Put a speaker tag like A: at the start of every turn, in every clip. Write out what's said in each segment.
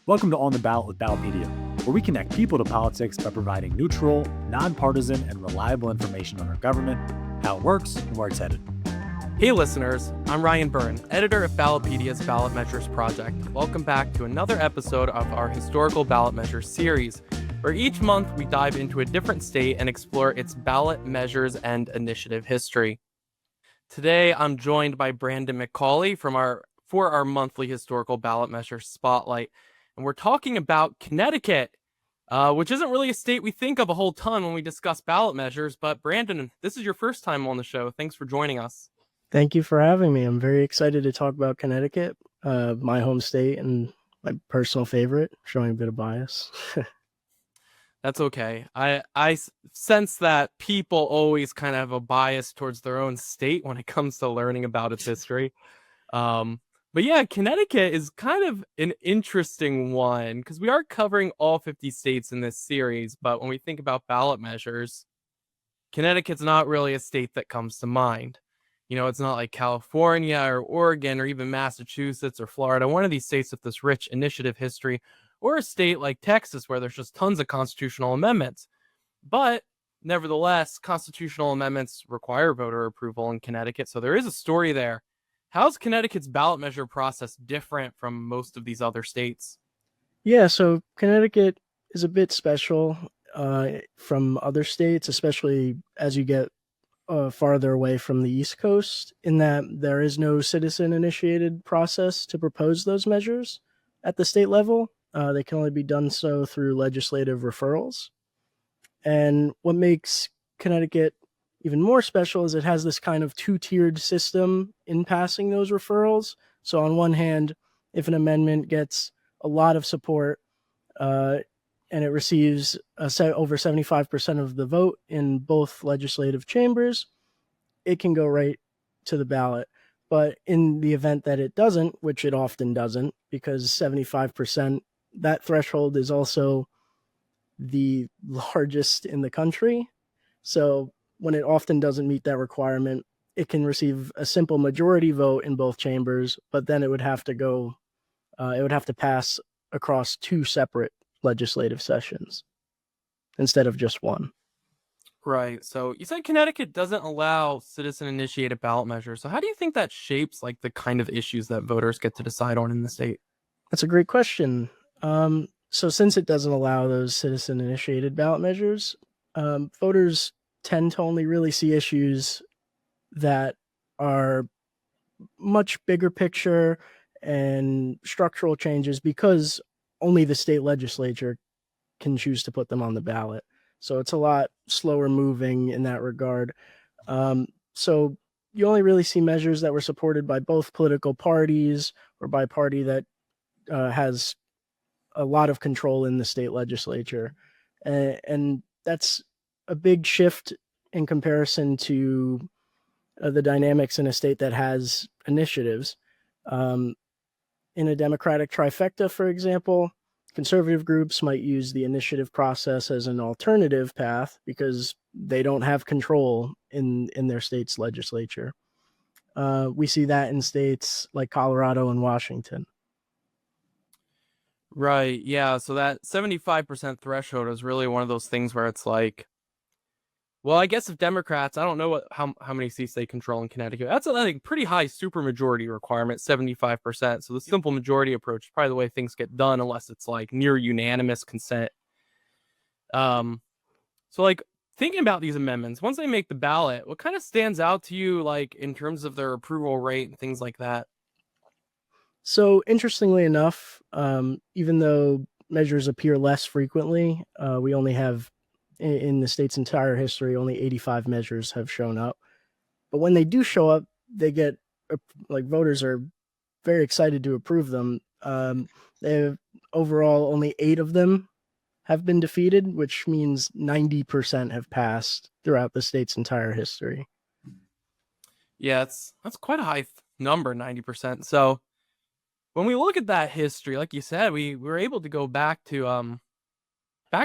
A: Welcome to On the Ballot with Ballotpedia, where we connect people to politics by providing neutral, nonpartisan, and reliable information on our government, how it works, and where it's headed.
B: Hey listeners, I'm Ryan Byrne, editor of Ballotpedia's Ballot Measures project. Welcome back to another episode of our Historical Ballot Measures series, where each month we dive into a different state and explore its ballot measures and initiative history. Today, I'm joined by Brandon McCauley for our monthly Historical Ballot Measures Spotlight, and we're talking about Connecticut, which isn't really a state we think of a whole ton when we discuss ballot measures, but Brandon, this is your first time on the show. Thanks for joining us.
C: Thank you for having me. I'm very excited to talk about Connecticut, my home state and my personal favorite, showing a bit of bias.
B: That's okay. I sense that people always kind of have a bias towards their own state when it comes to learning about its history. But yeah, Connecticut is kind of an interesting one because we are covering all 50 states in this series. But when we think about ballot measures, Connecticut's not really a state that comes to mind. You know, it's not like California or Oregon or even Massachusetts or Florida, one of these states with this rich initiative history, or a state like Texas where there's just tons of constitutional amendments. But nevertheless, constitutional amendments require voter approval in Connecticut, so there is a story there. How's Connecticut's ballot measure process different from most of these other states?
C: Yeah, so Connecticut is a bit special from other states, especially as you get farther away from the East Coast, in that there is no citizen-initiated process to propose those measures at the state level. They can only be done so through legislative referrals. And what makes Connecticut even more special is it has this kind of two-tiered system in passing those referrals. So on one hand, if an amendment gets a lot of support and it receives over 75% of the vote in both legislative chambers, it can go right to the ballot. But in the event that it doesn't, which it often doesn't, because 75%, that threshold is also the largest in the country. So when it often doesn't meet that requirement, it can receive a simple majority vote in both chambers, but then it would have to pass across two separate legislative sessions instead of just one.
B: Right. So you said Connecticut doesn't allow citizen-initiated ballot measures. So how do you think that shapes like the kind of issues that voters get to decide on in the state?
C: That's a great question. So since it doesn't allow those citizen-initiated ballot measures, voters tend to only really see issues that are much bigger picture and structural changes because only the state legislature can choose to put them on the ballot. So it's a lot slower moving in that regard. So you only really see measures that were supported by both political parties or by a party that has a lot of control in the state legislature. And that's a big shift in comparison to the dynamics in a state that has initiatives. In a Democratic trifecta, for example, conservative groups might use the initiative process as an alternative path because they don't have control in their state's legislature. We see that in states like Colorado and Washington.
B: Right. Yeah. So that 75% threshold is really one of those things where it's like, well, I guess if Democrats, I don't know how many seats they control in Connecticut. That's a pretty high supermajority requirement, 75%. So the simple majority approach is probably the way things get done, unless it's like near unanimous consent. So like thinking about these amendments, once they make the ballot, what kind of stands out to you, like in terms of their approval rate and things like that?
C: So interestingly enough, even though measures appear less frequently, we only have in the state's entire history, only 85 measures have shown up. But when they do show up, they get voters are very excited to approve them. Overall, only 8 of them have been defeated, which means 90% have passed throughout the state's entire history.
B: Yeah, that's quite a high number, 90%. So when we look at that history, like you said, we were able to go back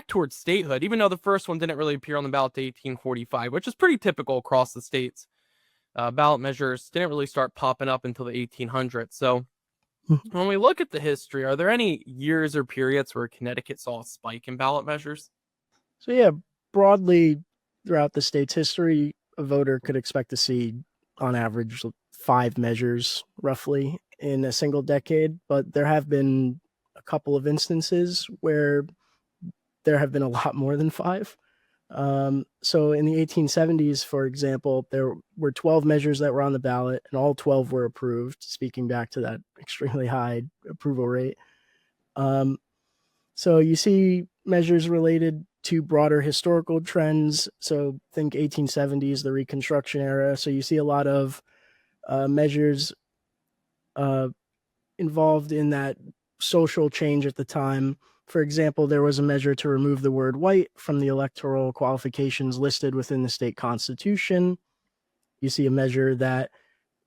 B: towards statehood, even though the first one didn't really appear on the ballot to 1845, which is pretty typical across the states. Ballot measures didn't really start popping up until the 1800s. So When we look at the history, are there any years or periods where Connecticut saw a spike in ballot measures?
C: So yeah, broadly throughout the state's history, a voter could expect to see on average 5 measures roughly in a single decade, but there have been a couple of instances where there have been a lot more than 5. So in the 1870s, for example, there were 12 measures that were on the ballot, and all 12 were approved, speaking back to that extremely high approval rate. So you see measures related to broader historical trends. So think 1870s, the Reconstruction era. So you see a lot of measures involved in that social change at the time. For example, there was a measure to remove the word white from the electoral qualifications listed within the state constitution. You see a measure that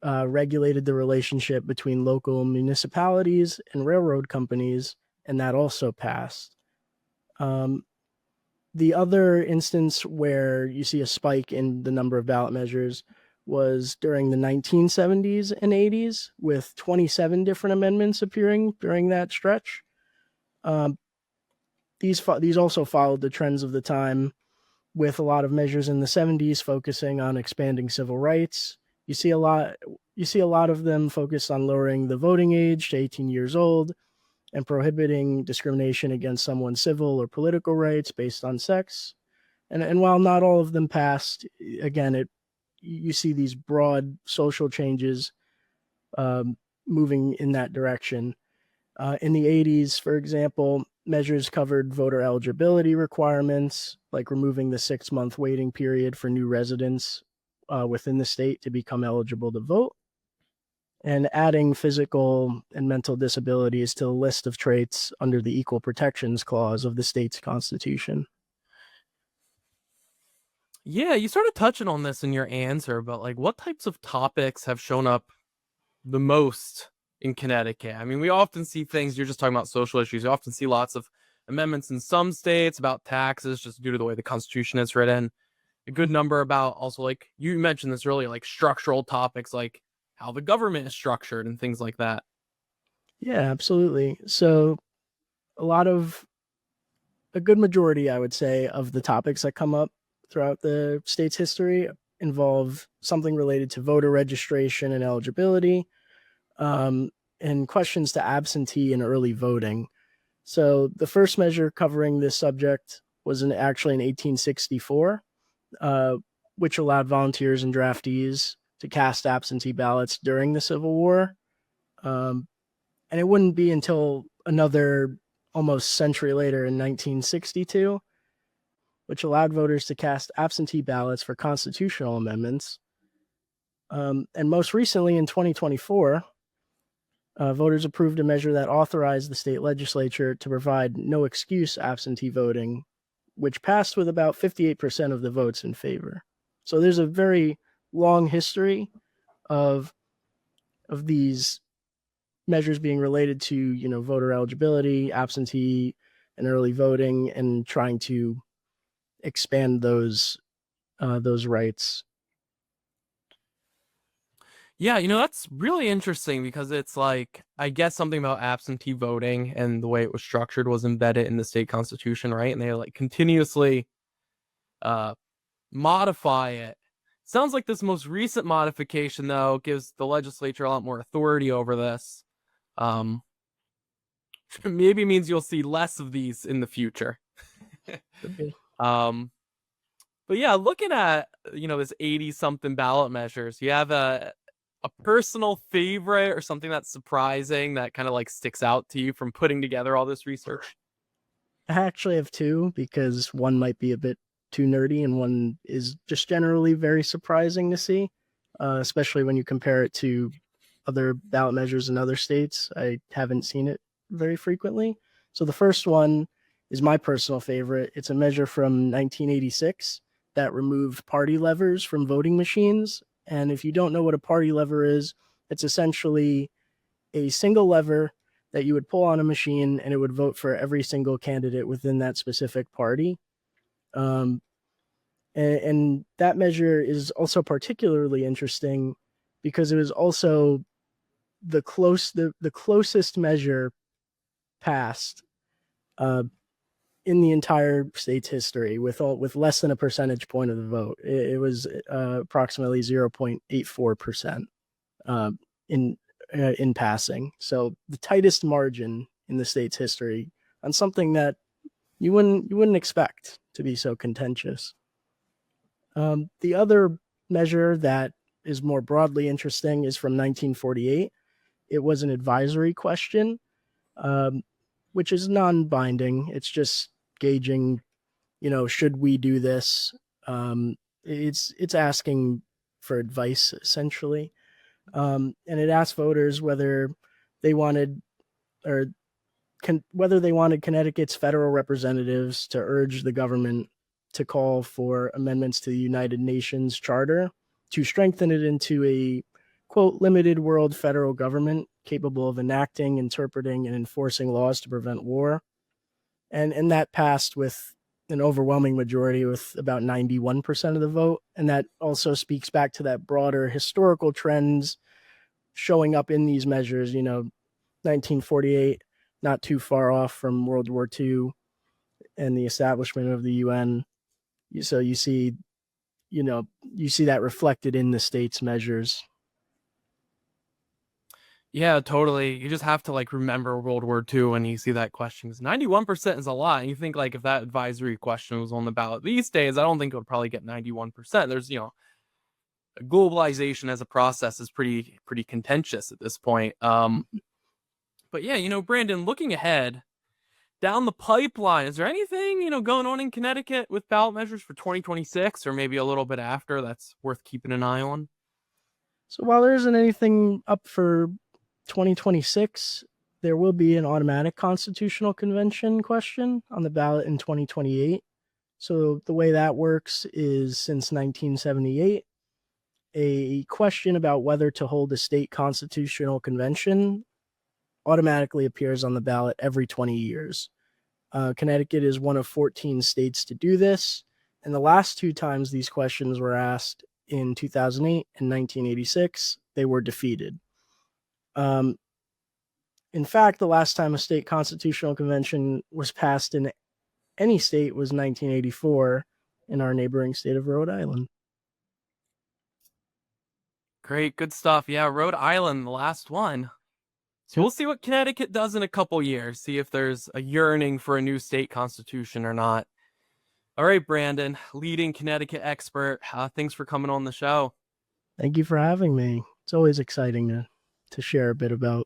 C: regulated the relationship between local municipalities and railroad companies, and that also passed. The other instance where you see a spike in the number of ballot measures was during the 1970s and 80s, with 27 different amendments appearing during that stretch. These also followed the trends of the time, with a lot of measures in the 70s focusing on expanding civil rights. You see a lot of them focused on lowering the voting age to 18 years old and prohibiting discrimination against someone's civil or political rights based on sex. And while not all of them passed, again, you see these broad social changes moving in that direction. In the 80s, for example, measures covered voter eligibility requirements, like removing the 6-month waiting period for new residents within the state to become eligible to vote, and adding physical and mental disabilities to the list of traits under the Equal Protections Clause of the state's constitution.
B: Yeah, you started touching on this in your answer, but like what types of topics have shown up the most in Connecticut? I mean, we often see things, you're just talking about social issues. We often see lots of amendments in some states about taxes just due to the way the Constitution is written. A good number about also, like you mentioned this earlier, like structural topics like how the government is structured and things like that.
C: Yeah, absolutely. So a good majority, I would say, of the topics that come up throughout the state's history involve something related to voter registration and eligibility, and questions to absentee and early voting. So the first measure covering this subject was actually in 1864, which allowed volunteers and draftees to cast absentee ballots during the Civil War. And it wouldn't be until another almost century later in 1962, which allowed voters to cast absentee ballots for constitutional amendments. And most recently in 2024, voters approved a measure that authorized the state legislature to provide no excuse absentee voting, which passed with about 58% of the votes in favor. So there's a very long history of these measures being related to, voter eligibility, absentee and early voting, and trying to expand those rights.
B: Yeah, that's really interesting because it's like, I guess something about absentee voting and the way it was structured was embedded in the state constitution, right? And they like continuously modify it. Sounds like this most recent modification, though, gives the legislature a lot more authority over this. Maybe means you'll see less of these in the future.
C: Okay.
B: But yeah, looking at, this 80-something ballot measures, you have a personal favorite or something that's surprising that kind of like sticks out to you from putting together all this research?
C: I actually have 2, because one might be a bit too nerdy and one is just generally very surprising to see, especially when you compare it to other ballot measures in other states. I haven't seen it very frequently. So the first one is my personal favorite. It's a measure from 1986 that removed party levers from voting machines. And if you don't know what a party lever is, it's essentially a single lever that you would pull on a machine and it would vote for every single candidate within that specific party. And that measure is also particularly interesting because it was also the closest measure passed in the entire state's history with less than a percentage point of the vote. It was approximately 0.84% in passing. So the tightest margin in the state's history on something that you wouldn't expect to be so contentious. The other measure that is more broadly interesting is from 1948. It was an advisory question, which is non-binding. It's just gauging, should we do this? It's asking for advice, essentially. And it asked voters whether they wanted Connecticut's federal representatives to urge the government to call for amendments to the United Nations Charter to strengthen it into a, quote, limited world federal government capable of enacting, interpreting, and enforcing laws to prevent war. And that passed with an overwhelming majority, with about 91% of the vote. And that also speaks back to that broader historical trends showing up in these measures. 1948, not too far off from World War II and the establishment of the UN. So you see that reflected in the state's measures.
B: Yeah, totally. You just have to remember World War II when you see that question. 'Cause 91% is a lot. And you think if that advisory question was on the ballot these days, I don't think it would probably get 91%. There's, globalization as a process is pretty contentious at this point. But yeah, Brandon, looking ahead down the pipeline, is there anything, going on in Connecticut with ballot measures for 2026 or maybe a little bit after that's worth keeping an eye on?
C: So while there isn't anything up for 2026, there will be an automatic constitutional convention question on the ballot in 2028. So the way that works is, since 1978, a question about whether to hold a state constitutional convention automatically appears on the ballot every 20 years. Connecticut is one of 14 states to do this, and the last two times these questions were asked, in 2008 and 1986, they were defeated. In fact, the last time a state constitutional convention was passed in any state was 1984 in our neighboring state of Rhode Island.
B: Great, good stuff. Yeah, Rhode Island, the last one. So we'll see what Connecticut does in a couple years, see if there's a yearning for a new state constitution or not. All right, Brandon, leading Connecticut expert, thanks for coming on the show.
C: Thank you for having me. It's always exciting to share a bit about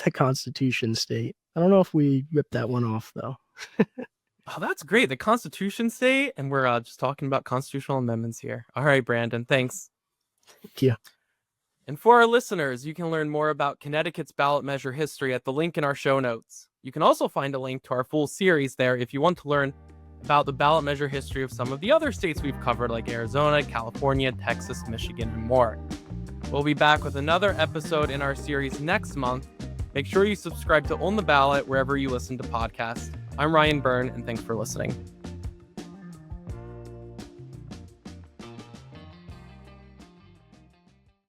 C: the Constitution state. I don't know if we ripped that one off, though.
B: Oh, that's great. The Constitution state, and we're just talking about constitutional amendments here. All right, Brandon, thanks.
C: Thank you.
B: And for our listeners, you can learn more about Connecticut's ballot measure history at the link in our show notes. You can also find a link to our full series there if you want to learn about the ballot measure history of some of the other states we've covered, like Arizona, California, Texas, Michigan, and more. We'll be back with another episode in our series next month. Make sure you subscribe to On the Ballot wherever you listen to podcasts. I'm Ryan Byrne, and thanks for listening.